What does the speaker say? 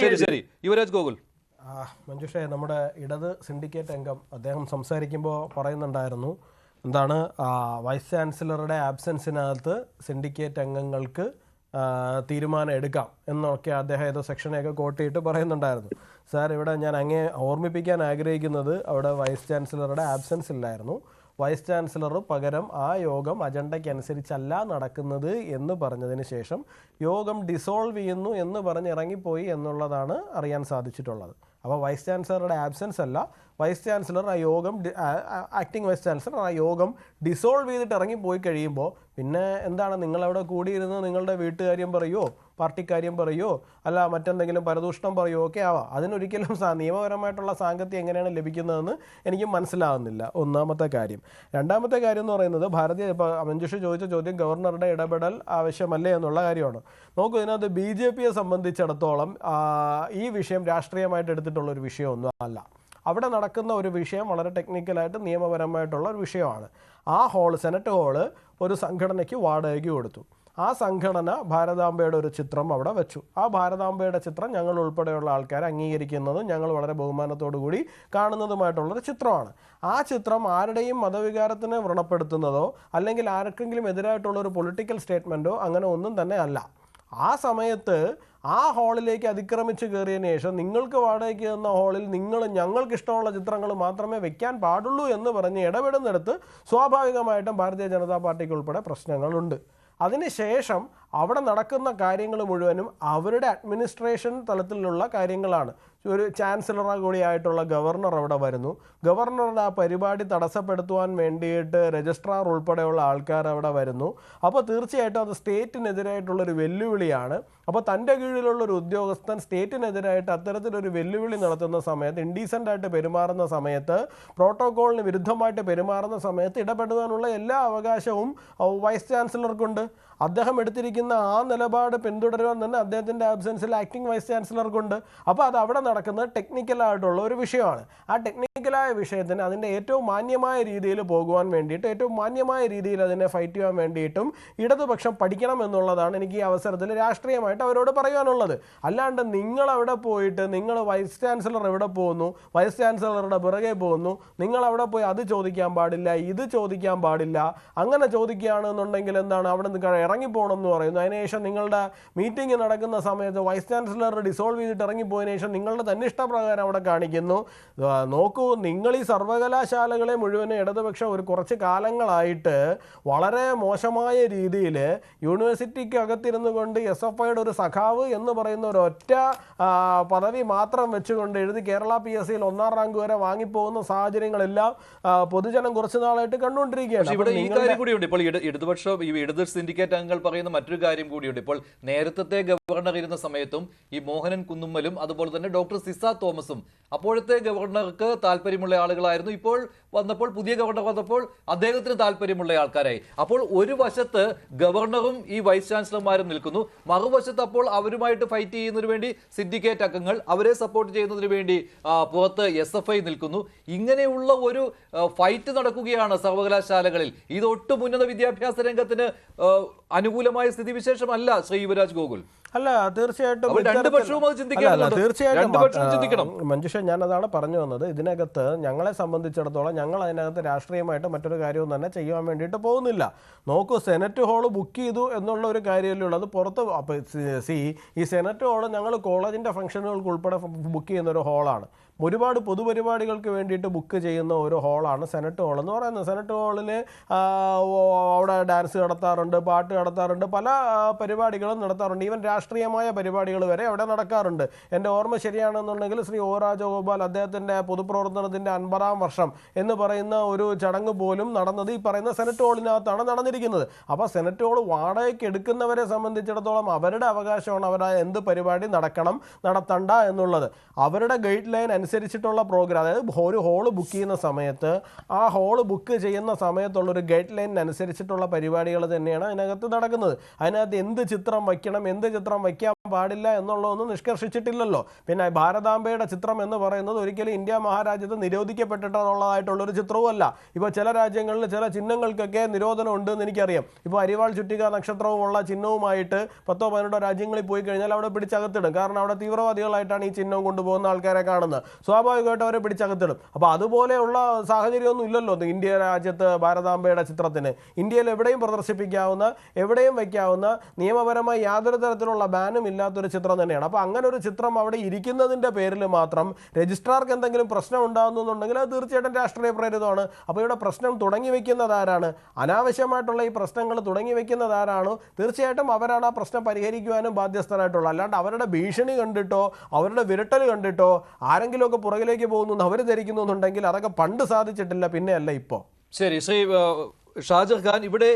ശരി യുവരാജ് ഗോകുൽ. മഞ്ജുഷേ, നമ്മുടെ ഇടത് സിൻഡിക്കേറ്റ് അംഗം അദ്ദേഹം സംസാരിക്കുമ്പോൾ പറയുന്നുണ്ടായിരുന്നു, എന്താണ് വൈസ് ചാൻസലറുടെ ആബ്സെൻസിനകത്ത് സിൻഡിക്കേറ്റ് അംഗങ്ങൾക്ക് തീരുമാനം എടുക്കാം എന്നൊക്കെ അദ്ദേഹം ഏതോ സെക്ഷനെയൊക്കെ കോട്ട് ചെയ്തിട്ട് പറയുന്നുണ്ടായിരുന്നു. സാർ, ഇവിടെ ഞാൻ അങ്ങേ ഓർമ്മിപ്പിക്കാൻ ആഗ്രഹിക്കുന്നത് അവിടെ വൈസ് ചാൻസലറുടെ ആബ്സെൻസ് ഇല്ലായിരുന്നു. വൈസ് ചാൻസലർ പകരം ആ യോഗം അജണ്ടയ്ക്കനുസരിച്ചല്ല നടക്കുന്നത് എന്ന് പറഞ്ഞതിന് ശേഷം യോഗം ഡിസോൾവ് ചെയ്യുന്നു എന്ന് പറഞ്ഞ് ഇറങ്ങിപ്പോയി എന്നുള്ളതാണ് അറിയാൻ സാധിച്ചിട്ടുള്ളത്. അപ്പോൾ വൈസ് ചാൻസലറുടെ ആബ്സെൻസ് അല്ല, വൈസ് ചാൻസലർ ആ യോഗം ആക്ടിങ് വൈസ് ചാൻസലർ ആ യോഗം ഡിസോൾവ് ചെയ്തിട്ട് ഇറങ്ങിപ്പോയി കഴിയുമ്പോൾ പിന്നെ എന്താണ്, നിങ്ങളവിടെ കൂടിയിരുന്ന് നിങ്ങളുടെ വീട്ടുകാര്യം പറയുമോ, പാർട്ടിക്കാര്യം പറയുമോ, അല്ല മറ്റെന്തെങ്കിലും പരദൂഷണം പറയുമോ ഒക്കെ ആവാം. അതിനൊരിക്കലും നിയമപരമായിട്ടുള്ള സാങ്കത്യം എങ്ങനെയാണ് ലഭിക്കുന്നതെന്ന് എനിക്ക് മനസ്സിലാവുന്നില്ല, ഒന്നാമത്തെ കാര്യം. രണ്ടാമത്തെ കാര്യം എന്ന് പറയുന്നത്, ഇപ്പോൾ മഞ്ജുഷ ചോദിച്ച ചോദ്യം ഗവർണറുടെ ഇടപെടൽ ആവശ്യമല്ലേ എന്നുള്ള കാര്യമാണ്. നോക്കൂ, ഇതിനകത്ത് BJPയെ സംബന്ധിച്ചിടത്തോളം ഈ വിഷയം രാഷ്ട്രീയമായിട്ട് എടുത്തിട്ടുള്ളൊരു വിഷയമൊന്നും അല്ല. അവിടെ നടക്കുന്ന ഒരു വിഷയം വളരെ ടെക്നിക്കലായിട്ട് നിയമപരമായിട്ടുള്ള ഒരു വിഷയമാണ്. ആ സെനറ്റ് ഹാള് ഒരു സംഘടനയ്ക്ക് വാടകയ്ക്ക് കൊടുത്തു. ആ സംഘടന ഭാരതാംബയുടെ ഒരു ചിത്രം അവിടെ വെച്ചു. ആ ഭാരതാംബയുടെ ചിത്രം ഞങ്ങൾ ഉൾപ്പെടെയുള്ള ആൾക്കാർ അംഗീകരിക്കുന്നതും ഞങ്ങൾ വളരെ ബഹുമാനത്തോടു കൂടി കാണുന്നതുമായിട്ടുള്ളൊരു ചിത്രമാണ്. ആ ചിത്രം ആരുടെയും മതവികാരത്തിനെ വ്രണപ്പെടുത്തുന്നതോ അല്ലെങ്കിൽ ആർക്കെങ്കിലും എതിരായിട്ടുള്ളൊരു പൊളിറ്റിക്കൽ സ്റ്റേറ്റ്മെൻറ്റോ അങ്ങനെ ഒന്നും തന്നെ അല്ല. ആ സമയത്ത് ആ ഹാളിലേക്ക് അതിക്രമിച്ച് കയറിയതിന് ശേഷം നിങ്ങൾക്ക് വാടകയ്ക്ക് തന്ന ഹാളിൽ ഞങ്ങൾക്ക് ഇഷ്ടമുള്ള ചിത്രങ്ങൾ മാത്രമേ വെക്കാൻ പാടുള്ളൂ എന്ന് പറഞ്ഞ് ഇടപെടുന്നിടത്ത് സ്വാഭാവികമായിട്ടും ഭാരതീയ ജനതാ പാർട്ടിക്ക് ഉൾപ്പെടെ പ്രശ്നങ്ങളുണ്ട്. അതിനുശേഷം അവിടെ നടക്കുന്ന കാര്യങ്ങൾ മുഴുവനും അവരുടെ അഡ്മിനിസ്ട്രേഷൻ തലത്തിലുള്ള കാര്യങ്ങളാണ്. ഒരു ചാൻസലർ കൂടിയായിട്ടുള്ള ഗവർണർ അവിടെ വരുന്നു. ഗവർണറുടെ ആ പരിപാടി തടസ്സപ്പെടുത്തുവാൻ വേണ്ടിയിട്ട് രജിസ്ട്രാർ ഉൾപ്പെടെയുള്ള ആൾക്കാർ അവിടെ വരുന്നു. അപ്പോൾ തീർച്ചയായിട്ടും അത് സ്റ്റേറ്റിനെതിരായിട്ടുള്ളൊരു വെല്ലുവിളിയാണ്. അപ്പോൾ തൻ്റെ കീഴിലുള്ളൊരു ഉദ്യോഗസ്ഥൻ സ്റ്റേറ്റിനെതിരായിട്ട് അത്തരത്തിലൊരു വെല്ലുവിളി നടത്തുന്ന സമയത്ത്, ഇൻഡീസൻ്റായിട്ട് പെരുമാറുന്ന സമയത്ത്, പ്രോട്ടോക്കോളിന് വിരുദ്ധമായിട്ട് പെരുമാറുന്ന സമയത്ത് ഇടപെടുവാനുള്ള എല്ലാ അവകാശവും വൈസ് ചാൻസലർക്കുണ്ട്. അദ്ദേഹം എടുത്തിരിക്കുന്ന ആ നിലപാട് പിന്തുടരുവാൻ തന്നെ അദ്ദേഹത്തിൻ്റെ ആബ്സെൻസിൽ ആക്ടിംഗ് വൈസ് ചാൻസലർക്കുണ്ട്. അപ്പോൾ അത് അവിടെ നടക്കുന്നത് ടെക്നിക്കലായിട്ടുള്ള ഒരു വിഷയമാണ്. ആ ടെക്നിക്കലായ വിഷയത്തിന് അതിൻ്റെ ഏറ്റവും മാന്യമായ രീതിയിൽ പോകുവാൻ വേണ്ടിയിട്ട്, ഏറ്റവും മാന്യമായ രീതിയിൽ അതിനെ ഫൈറ്റ് ചെയ്യാൻ വേണ്ടിയിട്ടും ഇടതുപക്ഷം പഠിക്കണം എന്നുള്ളതാണ് എനിക്ക് ഈ അവസരത്തിൽ രാഷ്ട്രീയമായിട്ട് അവരോട് പറയാനുള്ളത്. അല്ലാണ്ട് നിങ്ങളവിടെ പോയിട്ട് നിങ്ങൾ വൈസ് ചാൻസലർ എവിടെ പോകുന്നു, വൈസ് ചാൻസലറുടെ പിറകെ പോകുന്നു, നിങ്ങളവിടെ പോയി അത് ചോദിക്കാൻ പാടില്ല, ഇത് ചോദിക്കാൻ പാടില്ല, അങ്ങനെ ചോദിക്കുകയാണെന്നുണ്ടെങ്കിൽ എന്താണ്, അവിടെ നിന്ന് ഇറങ്ങിപ്പോകണം എന്ന് പറയുന്നു. അതിനുശേഷം നിങ്ങളുടെ മീറ്റിംഗ് നടക്കുന്ന സമയത്ത് വൈസ് ചാൻസലർ ഡിസോൾവ് ചെയ്തിട്ട് ഇറങ്ങിപ്പോയതിനു ശേഷം നിങ്ങളുടെ തന്നിഷ്ടപ്രകാരം അവിടെ കാണിക്കുന്നു. നോക്കൂ, നിങ്ങൾ ഈ സർവകലാശാലകളെ മുഴുവനും ഇടതുപക്ഷം ഒരു കുറച്ച് കാലങ്ങളായിട്ട് വളരെ മോശമായ രീതിയിൽ യൂണിവേഴ്സിറ്റിക്ക് അകത്തിരുന്നു കൊണ്ട് SFIയുടെ ഒരു സഖാവ് എന്ന് പറയുന്ന ഒരു ഒറ്റ പദവി മാത്രം വെച്ചുകൊണ്ട് എഴുതി കേരള PSCയിൽ 1ാം റാങ്ക് വരെ വാങ്ങിപ്പോകുന്ന സാഹചര്യങ്ങളെല്ലാം പൊതുജനം കുറച്ചു നാളായിട്ട് കണ്ടുകൊണ്ടിരിക്കുകയാണ്. ഇപ്പോൾ ഇടതുപക്ഷം ഇടത് സിൻഡിക്കേറ്റ് അംഗങ്ങൾ പറയുന്ന മറ്റൊരു കാര്യം കൂടിയുണ്ട്. ഇപ്പോൾ നേരത്തെ ഗവർണർ ഇരുന്ന സമയത്തും ഈ മോഹനൻ കുന്നുമ്മലും അതുപോലെ തന്നെ ഡോക്ടർ സിസ തോമസും അപ്പോഴത്തെ ഗവർണർക്ക് താല്പര്യമുള്ള ആളുകളായിരുന്നു. ഇപ്പോൾ വന്നപ്പോൾ പുതിയ ഗവർണർ വന്നപ്പോൾ അദ്ദേഹത്തിന് താല്പര്യമുള്ള ആൾക്കാരായി. അപ്പോൾ ഒരു വശത്ത് ഗവർണറും ഈ വൈസ് ചാൻസലർമാരും നിൽക്കുന്നു, മറുവശത്ത് അപ്പോൾ അവരുമായിട്ട് ഫൈറ്റ് ചെയ്യുന്നതിന് വേണ്ടി സിൻഡിക്കേറ്റ് അംഗങ്ങൾ, അവരെ സപ്പോർട്ട് ചെയ്യുന്നതിന് വേണ്ടി പുറത്ത് SFI നിൽക്കുന്നു. ഇങ്ങനെയുള്ള ഒരു ഫൈറ്റ് നടക്കുകയാണ് സർവകലാശാലകളിൽ. ഇതൊട്ടും ഉന്നത വിദ്യാഭ്യാസ രംഗത്തിന് അനുകൂലമായ സ്ഥിതിവിശേഷമല്ല ശ്രീ യുവരാജ് ഗോകുൽ. അല്ല, തീർച്ചയായിട്ടും മഞ്ജുഷ, ഞാൻ അതാണ് പറഞ്ഞു വന്നത്. ഇതിനകത്ത് ഞങ്ങളെ സംബന്ധിച്ചിടത്തോളം ഞങ്ങൾ അതിനകത്ത് രാഷ്ട്രീയമായിട്ട് മറ്റൊരു കാര്യവും തന്നെ ചെയ്യാൻ വേണ്ടിയിട്ട് പോകുന്നില്ല. നോക്കൂ, സെനറ്റ് ഹാള് ബുക്ക് ചെയ്തു എന്നുള്ള ഒരു കാര്യമല്ലേ ഉള്ളത്. പുറത്ത് ഈ സെനറ്റ് ഹാള് ഞങ്ങൾ കോളേജിൻ്റെ ഫംഗ്ഷനുകൾക്ക് ഉൾപ്പെടെ ബുക്ക് ചെയ്യുന്ന ഒരു ഹാളാണ്. ഒരുപാട് പൊതുപരിപാടികൾക്ക് വേണ്ടിയിട്ട് ബുക്ക് ചെയ്യുന്ന ഒരു ഹാളാണ് സെനറ്റ് ഹാൾ എന്ന് പറയുന്നത്. സെനറ്റ് ഹാളിൽ അവിടെ ഡാൻസ് നടത്താറുണ്ട്, പാട്ട് നടത്താറുണ്ട്, പല പരിപാടികളും നടത്താറുണ്ട്. ഈവൻ രാഷ്ട്രീയമായ പരിപാടികൾ വരെ അവിടെ നടക്കാറുണ്ട്. എൻ്റെ ഓർമ്മ ശരിയാണെന്നുണ്ടെങ്കിൽ ശ്രീ O രാജഗോപാൽ അദ്ദേഹത്തിൻ്റെ പൊതുപ്രവർത്തനത്തിൻ്റെ 50ാം വർഷം എന്ന് പറയുന്ന ഒരു ചടങ്ങ് പോലും നടന്നത് ഈ പറയുന്ന സെനറ്റ് ഹാളിനകത്താണ് നടന്നിരിക്കുന്നത്. അപ്പോൾ സെനറ്റ് ഹാൾ വാടകയ്ക്ക് എടുക്കുന്നവരെ സംബന്ധിച്ചിടത്തോളം അവരുടെ അവകാശമാണ് അവരുടെ എന്ത് പരിപാടി നടക്കണം നടത്തണ്ട എന്നുള്ളത്. അവരുടെ ഗൈഡ് ലൈൻ അനുസരിച്ചിട്ടുള്ള പ്രോഗ്രാം, അതായത് ഒരു ഹോള് ബുക്ക് ചെയ്യുന്ന സമയത്ത് ആ ഹോള് ബുക്ക് ചെയ്യുന്ന സമയത്തുള്ളൊരു ഗൈഡ് ലൈനിനനുസരിച്ചിട്ടുള്ള പരിപാടികൾ തന്നെയാണ് അതിനകത്ത് നടക്കുന്നത്. അതിനകത്ത് എന്ത് ചിത്രം വയ്ക്കണം, എന്ത് ചിത്രം ചിത്രം വയ്ക്കാൻ പാടില്ല എന്നുള്ളതൊന്നും നിഷ്കർഷിച്ചിട്ടില്ലല്ലോ. പിന്നെ ഭാരതാംബയുടെ ചിത്രം എന്ന് പറയുന്നത് ഒരിക്കലും ഇന്ത്യ മഹാരാജ്യത്ത് നിരോധിക്കപ്പെട്ടിട്ടുള്ളതായിട്ടുള്ളൊരു ചിത്രവുമല്ല. ഇപ്പോൾ ചില രാജ്യങ്ങളിൽ ചില ചിഹ്നങ്ങൾക്കൊക്കെ നിരോധനം ഉണ്ട് എന്ന് എനിക്കറിയാം. ഇപ്പോൾ അരിവാൾ ചുറ്റിക നക്ഷത്രവുമുള്ള ചിഹ്നവുമായിട്ട് 10-15 രാജ്യങ്ങളിൽ പോയി കഴിഞ്ഞാൽ അവിടെ പിടിച്ചകത്തിടും. കാരണം അവിടെ തീവ്രവാദികളായിട്ടാണ് ഈ ചിഹ്നം കൊണ്ടുപോകുന്ന ആൾക്കാരെ കാണുന്നത്. സ്വാഭാവികമായിട്ട് അവരെ പിടിച്ചകത്തിടും. അപ്പോൾ അതുപോലെയുള്ള സാഹചര്യമൊന്നും ഇല്ലല്ലോ ഇന്ത്യ രാജ്യത്ത് ഭാരതാംബയുടെ ചിത്രത്തിന്. ഇന്ത്യയിൽ എവിടെയും പ്രദർശിപ്പിക്കാവുന്ന, എവിടെയും വയ്ക്കാവുന്ന, നിയമപരമായി യാതൊരു തരത്തിലുള്ള ബാനും ഇല്ലാത്തൊരു ചിത്രം തന്നെയാണ്. അപ്പോൾ അങ്ങനെ ഒരു ചിത്രം അവിടെ ഇരിക്കുന്നതിൻ്റെ പേരിൽ മാത്രം രജിസ്ട്രാർക്ക് എന്തെങ്കിലും പ്രശ്നം ഉണ്ടാകുന്നുണ്ടെങ്കിൽ അത് തീർച്ചയായിട്ടും രാഷ്ട്രീയ പ്രേരിതമാണ്. അപ്പോൾ ഇവിടെ പ്രശ്നം തുടങ്ങി വെക്കുന്നത് ആരാണ്? അനാവശ്യമായിട്ടുള്ള ഈ പ്രശ്നങ്ങൾ തുടങ്ങി വെക്കുന്നത് ആരാണോ തീർച്ചയായിട്ടും അവരാണ് ആ പ്രശ്നം പരിഹരിക്കുവാനും ബാധ്യസ്ഥരായിട്ടുള്ളത്. അല്ലാണ്ട് അവരുടെ ഭീഷണി കണ്ടിട്ടോ അവരുടെ വിരട്ടൽ കണ്ടിട്ടോ ആരെങ്കിലുമൊക്കെ പുറകിലേക്ക് പോകുന്നു അവർ ധരിക്കുന്നു എന്നുണ്ടെങ്കിൽ അതൊക്കെ പണ്ട് സാധിച്ചിട്ടില്ല, പിന്നെയല്ല ഇപ്പോൾ. ശരി, ശ്രീ ഷാജഹാൻ, ഇവിടെ